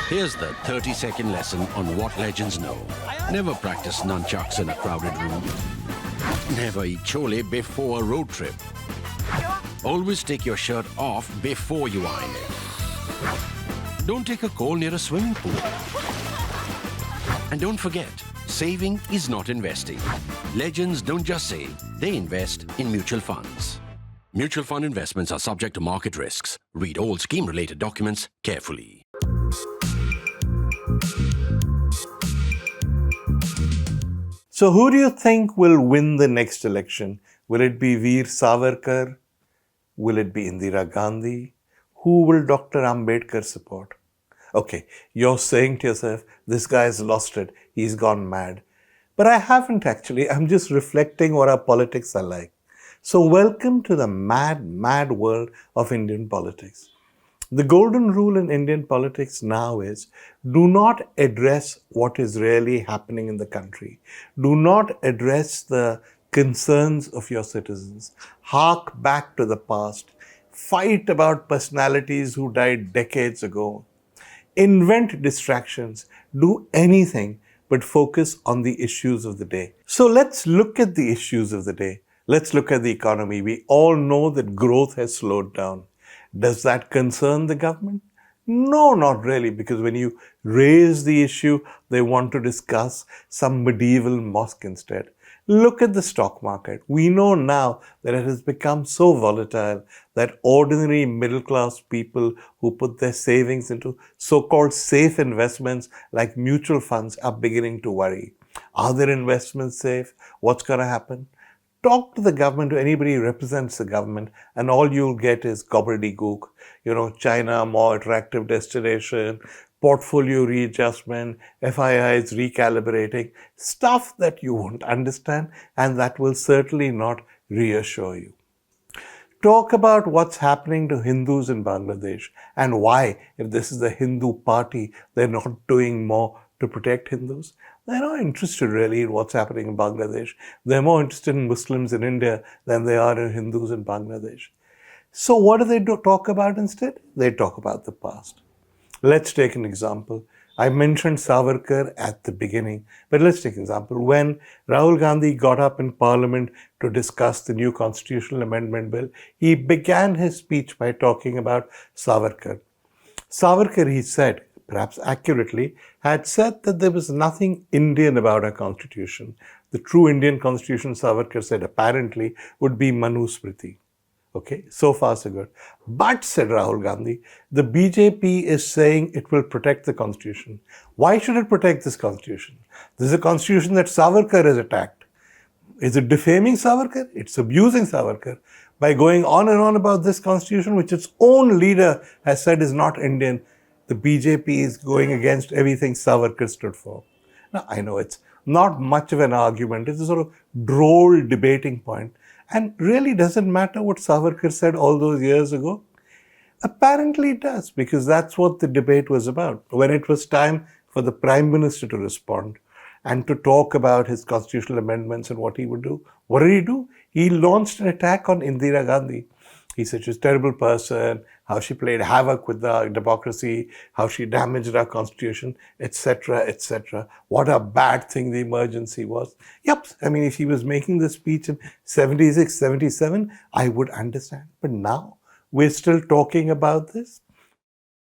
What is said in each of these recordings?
Here's the 30-second lesson on what legends know. Never practice nunchucks in a crowded room. Never eat chole before a road trip. Always take your shirt off before you iron it. Don't take a call near a swimming pool. And don't forget, saving is not investing. Legends don't just save, they invest in mutual funds. Mutual fund investments are subject to market risks. Read all scheme-related documents carefully. So who do you think will win the next election? Will it be Veer Savarkar? Will it be Indira Gandhi? Who will Dr. Ambedkar support? Okay, you're saying to yourself, this guy has lost it. He's gone mad. But I haven't actually. I'm just reflecting what our politics are like. So welcome to the mad, mad world of Indian politics. The golden rule in Indian politics now is, do not address what is really happening in the country. Do not address the concerns of your citizens. Hark back to the past. Fight about personalities who died decades ago. Invent distractions. Do anything but focus on the issues of the day. So let's look at the issues of the day. Let's look at the economy. We all know that growth has slowed down. Does that concern the government? No, not really, because when you raise the issue, they want to discuss some medieval mosque instead. Look at the stock market. We know now that it has become so volatile that ordinary middle-class people who put their savings into so-called safe investments like mutual funds are beginning to worry. Are their investments safe? What's going to happen? Talk to the government, to anybody who represents the government, and all you'll get is gobbledygook. China, more attractive destination, portfolio readjustment, FIIs recalibrating, stuff that you won't understand and that will certainly not reassure you. Talk about what's happening to Hindus in Bangladesh and why, if this is the Hindu party, they're not doing more to protect Hindus. They're not interested really in what's happening in Bangladesh. They're more interested in Muslims in India than they are in Hindus in Bangladesh. So what do they talk about instead? They talk about the past. Let's take an example. I mentioned Savarkar at the beginning, but let's take an example. When Rahul Gandhi got up in Parliament to discuss the new constitutional amendment bill, he began his speech by talking about Savarkar. Savarkar, he said, perhaps accurately, had said that there was nothing Indian about our constitution. The true Indian constitution, Savarkar said, apparently, would be Manusmriti. Okay, so far so good. But, said Rahul Gandhi, the BJP is saying it will protect the constitution. Why should it protect this constitution? This is a constitution that Savarkar has attacked. Is it defaming Savarkar? It's abusing Savarkar by going on and on about this constitution, which its own leader has said is not Indian. The BJP is going against everything Savarkar stood for. Now, I know it's not much of an argument. It's a sort of droll debating point. And really doesn't matter what Savarkar said all those years ago. Apparently it does, because that's what the debate was about. When it was time for the Prime Minister to respond and to talk about his constitutional amendments and what he would do, what did he do? He launched an attack on Indira Gandhi. He said she's a terrible person, how she played havoc with the democracy, how she damaged our constitution, etc., etc. What a bad thing the emergency was. Yep, I mean, if he was making this speech in 76, 77, I would understand. But now, we're still talking about this.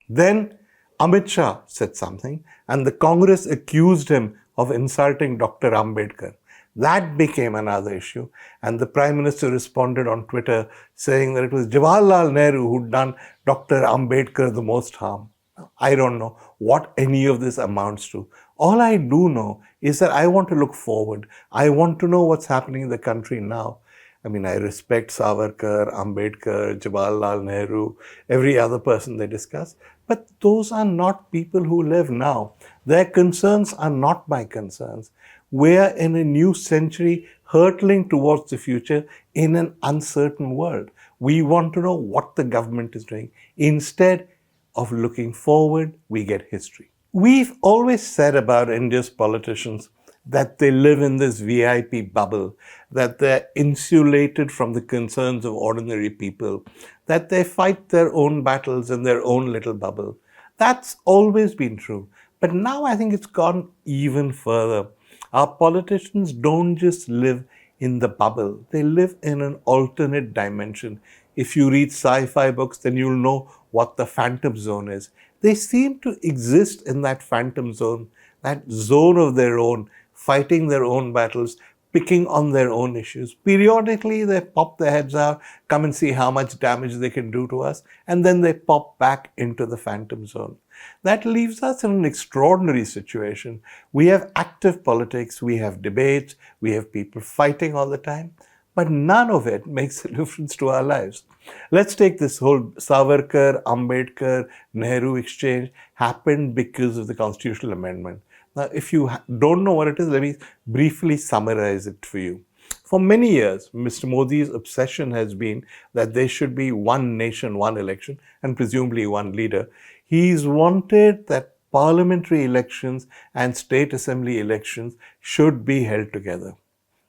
Then Amit Shah said something, and the Congress accused him of insulting Dr. Ambedkar. That became another issue, and the Prime Minister responded on Twitter saying that it was Jawaharlal Nehru who'd done Dr. Ambedkar the most harm. I don't know what any of this amounts to. All I do know is that I want to look forward. I want to know what's happening in the country now. I mean, I respect Savarkar, Ambedkar, Jawaharlal Nehru, every other person they discuss, but those are not people who live now. Their concerns are not my concerns. We're in a new century hurtling towards the future in an uncertain world. We want to know what the government is doing. Instead of looking forward, we get history. We've always said about India's politicians that they live in this VIP bubble, that they're insulated from the concerns of ordinary people, that they fight their own battles in their own little bubble. That's always been true. But now I think it's gone even further. Our politicians don't just live in the bubble, they live in an alternate dimension. If you read sci-fi books, then you'll know what the phantom zone is. They seem to exist in that phantom zone, that zone of their own, fighting their own battles, picking on their own issues. Periodically, they pop their heads out, come and see how much damage they can do to us, and then they pop back into the phantom zone. That leaves us in an extraordinary situation. We have active politics, we have debates, we have people fighting all the time, but none of it makes a difference to our lives. Let's take this whole Savarkar, Ambedkar, Nehru exchange happened because of the constitutional amendment. Now, if you don't know what it is, let me briefly summarize it for you. For many years, Mr. Modi's obsession has been that there should be one nation, one election, and presumably one leader. He's wanted that parliamentary elections and state assembly elections should be held together.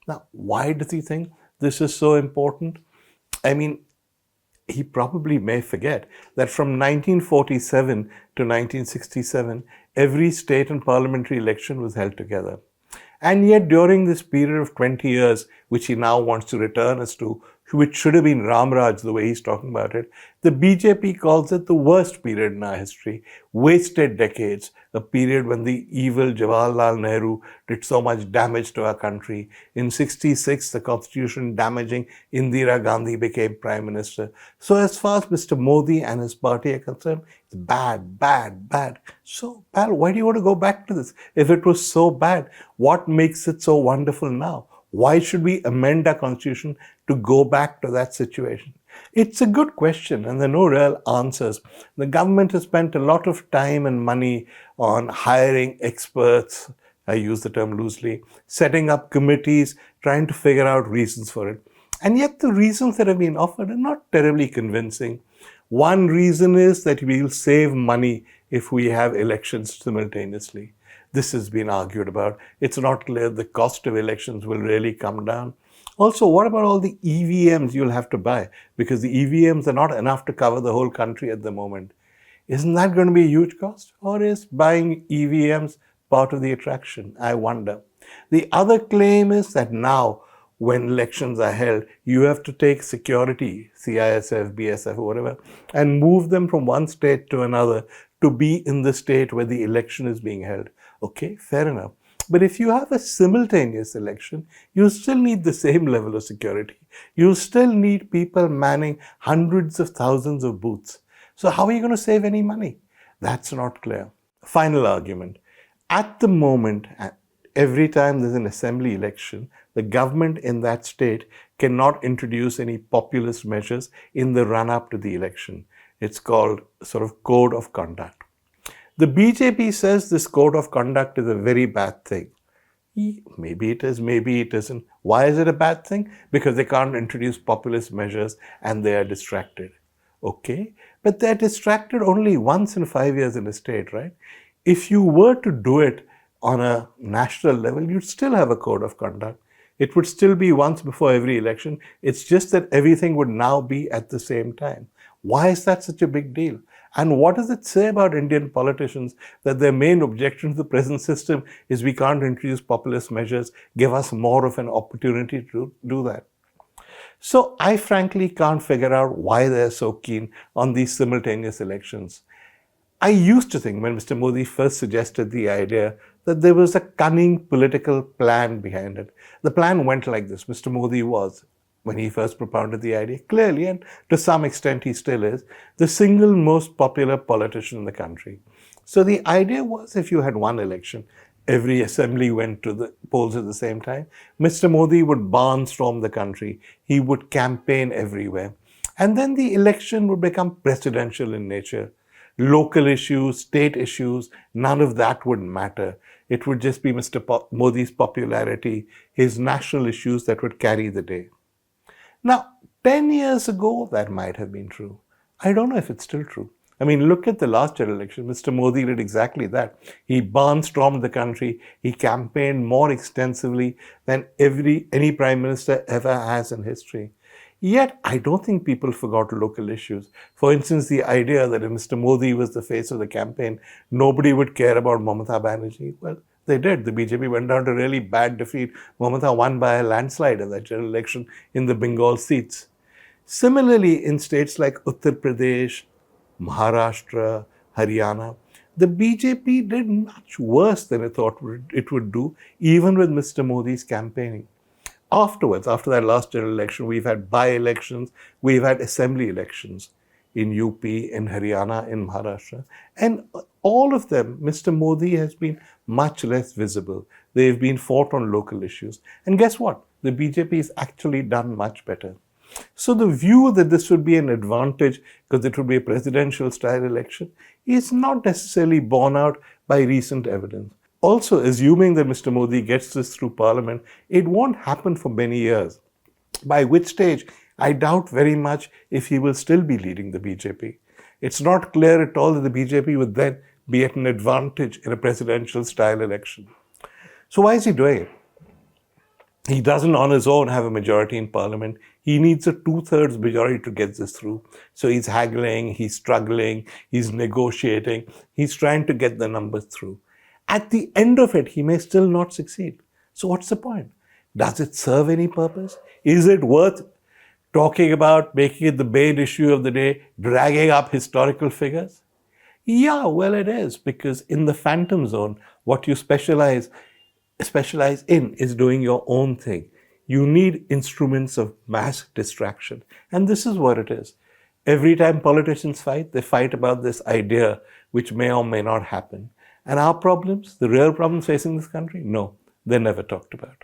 Now, why does he think this is so important? I mean, he probably may forget that from 1947 to 1967, every state and parliamentary election was held together. And yet during this period of 20 years, which he now wants to return us to, which should have been Ramraj the way he's talking about it, the BJP calls it the worst period in our history, wasted decades, a period when the evil Jawaharlal Nehru did so much damage to our country. In 66, the constitution damaging Indira Gandhi became Prime Minister. So as far as Mr. Modi and his party are concerned, it's bad, bad, bad. So, pal, why do you want to go back to this? If it was so bad, what makes it so wonderful now? Why should we amend our constitution to go back to that situation? It's a good question and there are no real answers. The government has spent a lot of time and money on hiring experts, I use the term loosely, setting up committees, trying to figure out reasons for it. And yet the reasons that have been offered are not terribly convincing. One reason is that we'll save money if we have elections simultaneously. This has been argued about. It's not clear the cost of elections will really come down. Also, what about all the EVMs you'll have to buy? Because the EVMs are not enough to cover the whole country at the moment. Isn't that going to be a huge cost? Or is buying EVMs part of the attraction? I wonder. The other claim is that now, when elections are held, you have to take security, CISF, BSF, or whatever, and move them from one state to another to be in the state where the election is being held. Okay, fair enough. But if you have a simultaneous election, you still need the same level of security. You still need people manning hundreds of thousands of booths. So how are you going to save any money? That's not clear. Final argument. At the moment, every time there's an assembly election, the government in that state cannot introduce any populist measures in the run-up to the election. It's called sort of code of conduct. The BJP says this code of conduct is a very bad thing. Maybe it is, maybe it isn't. Why is it a bad thing? Because they can't introduce populist measures and they are distracted. Okay, but they're distracted only once in 5 years in a state, right? If you were to do it on a national level, you'd still have a code of conduct. It would still be once before every election. It's just that everything would now be at the same time. Why is that such a big deal? And what does it say about Indian politicians that their main objection to the present system is we can't introduce populist measures, give us more of an opportunity to do that? So I frankly can't figure out why they're so keen on these simultaneous elections. I used to think when Mr. Modi first suggested the idea that there was a cunning political plan behind it. The plan went like this. Mr. Modi was, when he first propounded the idea, clearly, and to some extent he still is, the single most popular politician in the country. So the idea was if you had one election, every assembly went to the polls at the same time, Mr. Modi would barnstorm the country. He would campaign everywhere. And then the election would become presidential in nature. Local issues, state issues, none of that would matter. It would just be Mr. Modi's popularity, his national issues that would carry the day. Now, 10 years ago, that might have been true. I don't know if it's still true. I mean, look at the last general election. Mr. Modi did exactly that. He barnstormed the country. He campaigned more extensively than any prime minister ever has in history. Yet, I don't think people forgot local issues. For instance, the idea that if Mr. Modi was the face of the campaign, nobody would care about Mamata Banerjee. Well, they did. The BJP went down to really bad defeat. Mamata won by a landslide in that general election in the Bengal seats. Similarly, in states like Uttar Pradesh, Maharashtra, Haryana, the BJP did much worse than it thought it would do, even with Mr. Modi's campaigning. Afterwards, after that last general election, we've had by-elections, we've had assembly elections in UP, in Haryana, in Maharashtra. And all of them, Mr. Modi has been much less visible. They've been fought on local issues. And guess what? The BJP has actually done much better. So the view that this would be an advantage because it would be a presidential style election is not necessarily borne out by recent evidence. Also, assuming that Mr. Modi gets this through Parliament, it won't happen for many years. By which stage, I doubt very much if he will still be leading the BJP. It's not clear at all that the BJP would then be at an advantage in a presidential style election. So why is he doing it? He doesn't on his own have a majority in Parliament. He needs a 2/3 majority to get this through. So he's haggling, he's struggling, he's negotiating, he's trying to get the numbers through. At the end of it, he may still not succeed. So what's the point? Does it serve any purpose? Is it worth talking about, making it the main issue of the day, dragging up historical figures? Yeah, well, it is, because in the phantom zone, what you specialize in is doing your own thing. You need instruments of mass distraction. And this is what it is. Every time politicians fight, they fight about this idea which may or may not happen. And our problems, the real problems facing this country, no, they're never talked about.